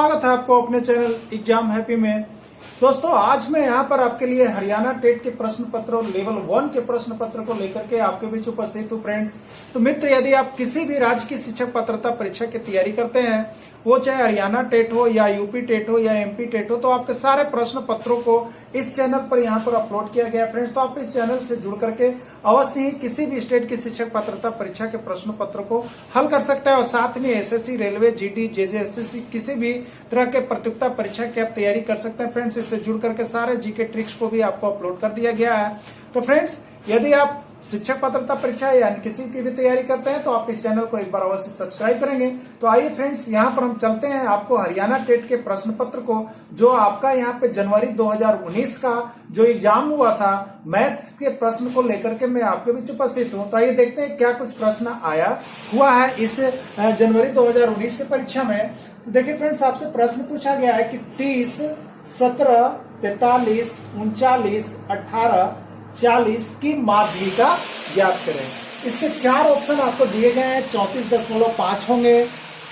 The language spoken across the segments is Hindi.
स्वागत है आपको अपने चैनल एग्जाम हैप्पी में। दोस्तों आज मैं यहाँ पर आपके लिए हरियाणा टेट के प्रश्न पत्र और लेवल 1 के प्रश्न पत्र को लेकर के आपके बीच उपस्थित हूँ फ्रेंड्स। तो मित्र, यदि आप किसी भी राज्य की शिक्षक पात्रता परीक्षा की तैयारी करते हैं, वो चाहे हरियाणा टेट हो या यूपी टेट हो या एमपी टेट हो, तो आपके सारे प्रश्न पत्रों को इस चैनल पर यहाँ पर अपलोड किया गया है फ्रेंड्स। तो आप इस चैनल से जुड़ करके अवश्य ही किसी भी स्टेट की शिक्षक पात्रता परीक्षा के प्रश्न पत्र को हल कर सकते हैं और साथ में एसएससी, रेलवे, जीडी, जेजेएसएससी किसी भी तरह के प्रतियोगिता परीक्षा की आप तैयारी कर सकते हैं फ्रेंड्स। इससे जुड़ करके सारे जीके ट्रिक्स को भी आपको अपलोड कर दिया गया है। तो फ्रेंड्स, यदि आप शिक्षक पात्रता परीक्षा या किसी की भी तैयारी करते हैं तो आप इस चैनल को एक बार अवश्य सब्सक्राइब करेंगे। तो आइए फ्रेंड्स, यहाँ पर हम चलते हैं आपको हरियाणा टेट के प्रश्न पत्र को, जो आपका यहाँ पे जनवरी 2019 का जो एग्जाम हुआ था मैथ्स के प्रश्न को लेकर के मैं आपके बीच उपस्थित हूँ। तो आइए देखते हैं क्या कुछ प्रश्न आया हुआ है इस जनवरी 2019 की परीक्षा में। देखिए फ्रेंड्स, आपसे प्रश्न पूछा गया है कि 30, 17, 43, 39, 18, 40 की माध्यिका ज्ञात करें। इसके 4 ऑप्शन आपको दिए गए हैं। 34.5 होंगे,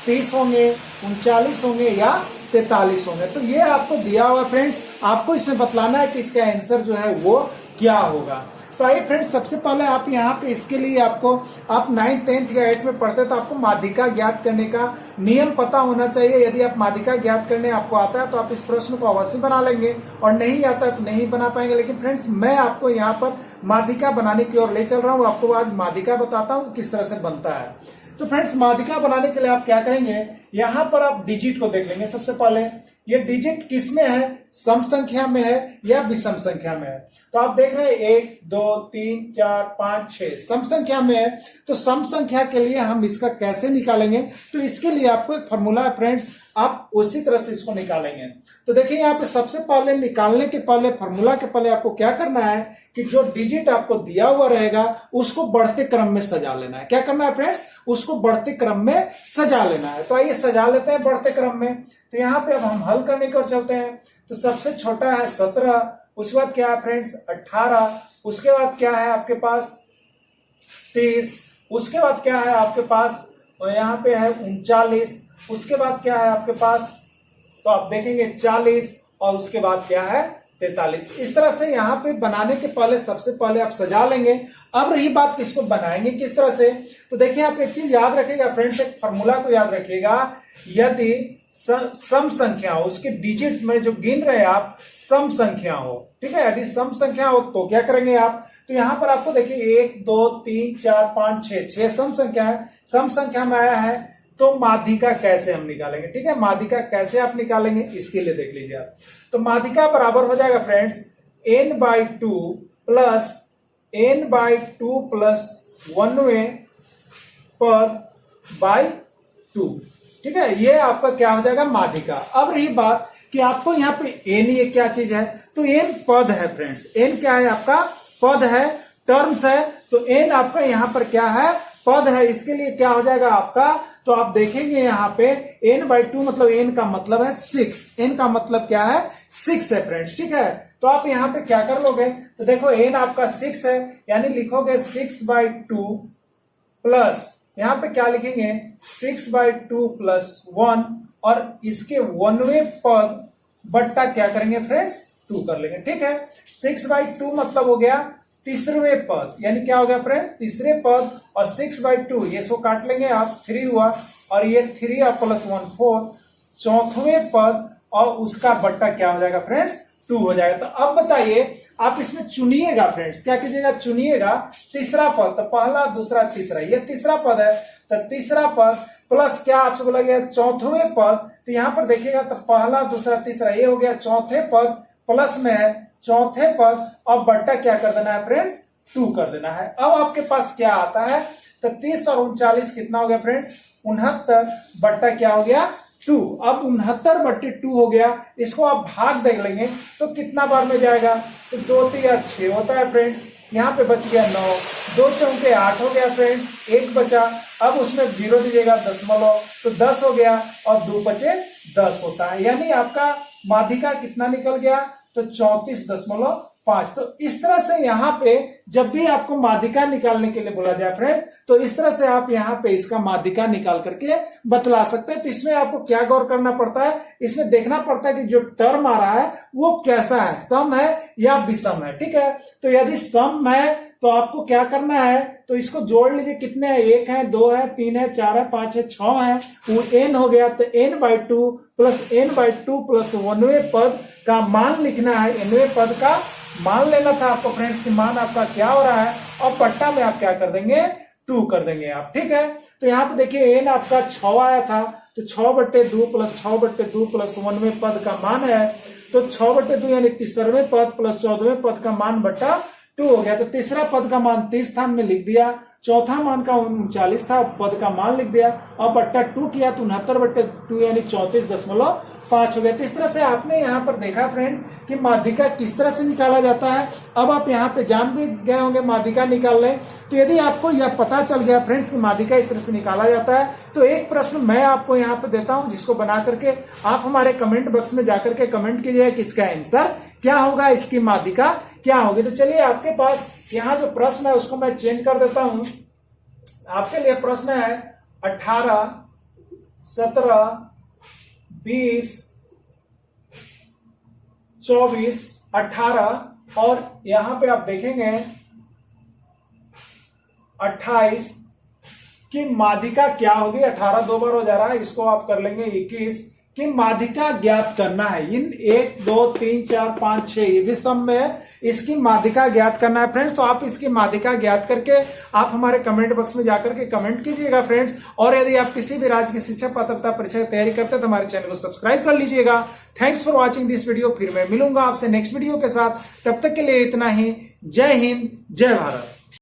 30 होंगे, 39 होंगे या 43 होंगे। तो ये आपको दिया हुआ फ्रेंड्स, आपको इसमें बतलाना है कि इसका आंसर जो है वो क्या होगा। तो आइए फ्रेंड्स, सबसे पहले आप यहाँ पे इसके लिए आपको, आप 9th, 10th या 8th में पढ़ते तो आपको माध्यिका ज्ञात करने का नियम पता होना चाहिए। यदि आप माध्यिका ज्ञात करने आपको आता है तो आप इस प्रश्न को अवश्य बना लेंगे, और नहीं आता है तो नहीं बना पाएंगे। लेकिन फ्रेंड्स, मैं आपको यहाँ पर माध्यिका बनाने की ओर ले चल रहा हूँ। आपको आज माध्यिका बताता हूँ किस तरह से बनता है। तो फ्रेंड्स, माध्यिका बनाने के लिए आप क्या करेंगे, यहाँ पर आप डिजिट को देख लेंगे। सबसे पहले ये डिजिट किस में है, सम संख्या में है या विषम संख्या में है। तो आप देख रहे हैं 1, 2, 3, 4, 5, 6 सम संख्या में है। तो सम संख्या के लिए हम इसका कैसे निकालेंगे, तो इसके लिए आपको एक फॉर्मूला है फ्रेंड्स, आप उसी तरह से इसको निकालेंगे। तो देखिए यहाँ पे सबसे पहले निकालने के पहले, फॉर्मूला के पहले आपको क्या करना है कि जो डिजिट आपको दिया हुआ रहेगा उसको बढ़ते क्रम में सजा लेना है। क्या करना है फ्रेंड्स, उसको बढ़ते क्रम में सजा लेना है। तो आइए सजा लेते हैं बढ़ते क्रम में। तो यहाँ पे अब हम हल करने की ओर चलते हैं। तो सबसे छोटा है 17, उसके बाद क्या है फ्रेंड्स 18, उसके बाद क्या है आपके पास 30, उसके बाद क्या है आपके पास यहाँ पे है 39, उसके बाद क्या है आपके पास, तो आप देखेंगे 40, और उसके बाद क्या है 43। इस तरह से यहाँ पे बनाने के पहले सबसे पहले आप सजा लेंगे। अब रही बात किसको बनाएंगे किस तरह से, तो देखिए आप एक चीज याद रखिएगा फ्रेंड्स, एक फॉर्मूला को याद रखिएगा। यदि सम संख्या हो, उसके डिजिट में जो गिन रहे आप सम संख्या हो, ठीक है, यदि सम संख्या हो तो क्या करेंगे आप, तो यहां पर आपको देखिए 1, 2, 3, 4, 5, 6 सम संख्या है। सम संख्या में आया है तो माध्यिका कैसे हम निकालेंगे, ठीक है, माध्यिका कैसे आप निकालेंगे इसके लिए देख लीजिए आप। तो माध्यिका बराबर हो जाएगा friends n/2 plus n/2 plus 1वें पर बाई 2, ठीक है, ये आपका क्या हो जाएगा माध्यिका। अब रही बात कि आपको यहाँ पे n, ये क्या चीज है, तो n पद है फ्रेंड्स। n क्या है आपका, पद है, टर्म्स है। तो n आपका यहाँ पर क्या है, पद है। इसके लिए क्या हो जाएगा आपका, तो आप देखेंगे यहाँ पे n/2 मतलब n का मतलब है 6, n का मतलब क्या है 6 है फ्रेंड्स, ठीक है। तो आप यहाँ पे क्या कर लोगे, तो देखो n आपका 6 है, यानी लिखोगे 6/2 प्लस यहाँ पे क्या लिखेंगे 6/2 प्लस 1, और इसके 1वें पद बट्टा क्या करेंगे फ्रेंड्स 2 कर लेंगे, ठीक है। 6/2 मतलब हो गया तीसरे पद, यानी क्या हो गया फ्रेंड्स तीसरे पद, और 6/2 ये सो काट लेंगे आप, 3 हुआ, और ये 3 और प्लस 1 4, चौथवें पद, और उसका बट्टा क्या हो जाएगा फ्रेंड्स 2 हो जाएगा। तो अब बताइए आप इसमें चुनिएगा फ्रेंड्स, क्या कीजिएगा, चुनिएगा तीसरा पद। तो पहला, दूसरा, तीसरा, ये तीसरा पद है, तो तीसरा पद प्लस क्या आपसे बोला गया चौथवें पद। तो यहां पर देखिएगा, तो पहला, दूसरा, तीसरा, ये हो गया चौथे पद, प्लस में है चौथे पद, अब बट्टा क्या कर देना है फ्रेंड्स 2 कर देना है। अब आपके पास क्या आता है, तो 30 और 39 कितना हो गया फ्रेंड्स 69, बट्टा क्या हो गया 2। अब 69/2 हो गया, इसको आप भाग देख लेंगे तो कितना बार में जाएगा, तो 2 3 6 होता है फ्रेंड्स। यहाँ पे बच गया 9, 2 चौके 8 हो गया फ्रेंड्स, 1 बचा, अब उसमें 0 दीजिएगा दशमलव, तो 10 हो गया, और 2 बचे 10 होता है। यानी आपका माध्यिका कितना निकल गया, तो 34.5 5। तो इस तरह से यहाँ पे जब भी आपको माध्यिका निकालने के लिए बोला जाए फ्रेंड, तो इस तरह से आप यहाँ पे इसका माध्यिका निकाल करके बतला सकते हैं। तो इसमें आपको क्या गौर करना पड़ता है, इसमें देखना पड़ता है कि जो टर्म आ रहा है वो कैसा है, सम है या विषम है। ठीक है, तो यदि सम है तो आपको क्या करना है, तो इसको जोड़ लीजिए, कितने हैं, 1 है, 2 है, 3 है, 4 है, 5 है, 6 है, वो n हो गया। तो n/2 प्लस n/2 प्लस 1वें पद का मान लिखना है, nवें पद का मान लेना था आपको फ्रेंड्स, कि मान आपका क्या हो रहा है, और पट्टा में आप क्या कर देंगे, 2 कर देंगे आप। ठीक है, तो यहाँ पे देखिए n आपका 6 आया था, तो 6/2 प्लस 6/2 प्लस 1वें पद का मान है, तो 6/2 यानी 3रवें पद प्लस 14वें पद का मान बट्टा 2 हो गया। तो तीसरा पद का मान 30 था, हमने लिख दिया, चौथा मान का 39 था, पद का मान लिख दिया, और बट्टा 2 किया तो 69/2 यानी 34.5 हो गया। तो इस तरह से आपने यहाँ पर देखा फ्रेंड्स कि माध्यिका किस तरह से निकाला जाता है। अब आप यहाँ पे जान भी गए होंगे माध्यिका निकालने। तो यदि आपको यह पता चल गया फ्रेंड्स कि माध्यिका इस तरह से निकाला जाता है, तो एक प्रश्न मैं आपको यहाँ पे देता हूँ, जिसको बना करके आप हमारे कमेंट बॉक्स में जाकर के कमेंट कीजिए कि इसका आंसर क्या होगा, इसकी माध्यिका क्या होगी। तो चलिए आपके पास यहाँ जो प्रश्न है उसको मैं चेंज कर देता हूं। आपके लिए प्रश्न है 18, 17, 20, 24, 18 और यहां पे आप देखेंगे 28 की माध्यिका क्या होगी। 18 2 बार हो जा रहा है, इसको आप कर लेंगे 21 की माध्यिका ज्ञात करना है। इन 1 2 3 4 5 6 ये भी सम में है, इसकी माध्यिका ज्ञात करना है फ्रेंड्स। तो आप इसकी माध्यिका ज्ञात करके आप हमारे कमेंट बॉक्स में जाकर के कमेंट कीजिएगा फ्रेंड्स। और यदि आप किसी भी राज्य की शिक्षा पात्रता परीक्षा की तैयारी करते हैं तो हमारे चैनल को सब्सक्राइब कर लीजिएगा। Thanks for watching this video. फिर मैं मिलूंगा आपसे नेक्स्ट वीडियो के साथ, तब तक के लिए इतना ही। जय हिंद, जय भारत।